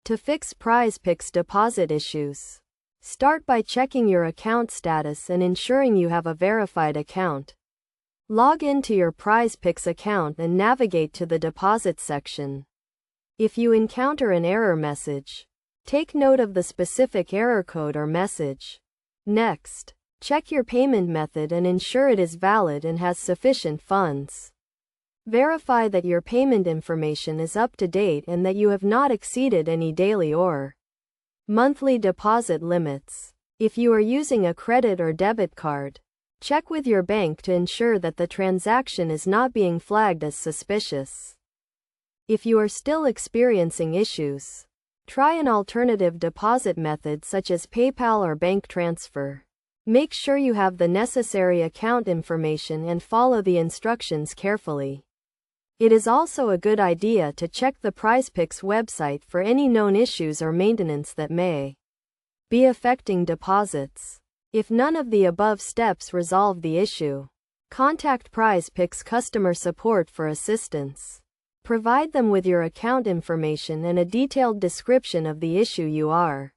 To fix Prizepicks deposit issues, start by checking your account status and ensuring you have a verified account. Log into your Prizepicks account and navigate to the deposit section. If you encounter an error message, take note of the specific error code or message. Next, check your payment method and ensure it is valid and has sufficient funds. Verify that your payment information is up to date and that you have not exceeded any daily or monthly deposit limits. If you are using a credit or debit card, check with your bank to ensure that the transaction is not being flagged as suspicious. If you are still experiencing issues, try an alternative deposit method such as PayPal or bank transfer. Make sure you have the necessary account information and follow the instructions carefully. It is also a good idea to check the Prizepicks website for any known issues or maintenance that may be affecting deposits. If none of the above steps resolve the issue, contact Prizepicks customer support for assistance. Provide them with your account information and a detailed description of the issue you are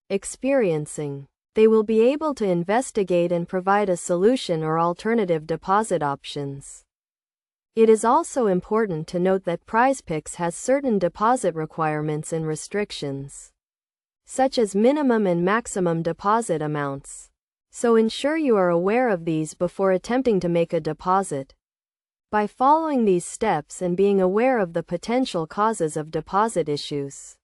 experiencing. They will be able to investigate and provide a solution or alternative deposit options. It is also important to note that Prizepicks has certain deposit requirements and restrictions, such as minimum and maximum deposit amounts. So ensure you are aware of these before attempting to make a deposit. By following these steps and being aware of the potential causes of deposit issues,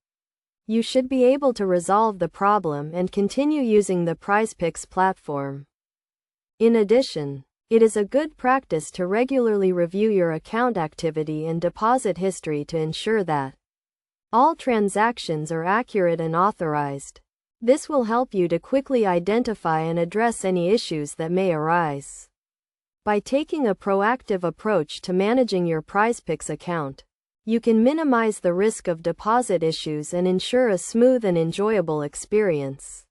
you should be able to resolve the problem and continue using the Prizepicks platform. In addition, it is a good practice to regularly review your account activity and deposit history to ensure that all transactions are accurate and authorized. This will help you to quickly identify and address any issues that may arise. By taking a proactive approach to managing your Prizepicks account, you can minimize the risk of deposit issues and ensure a smooth and enjoyable experience.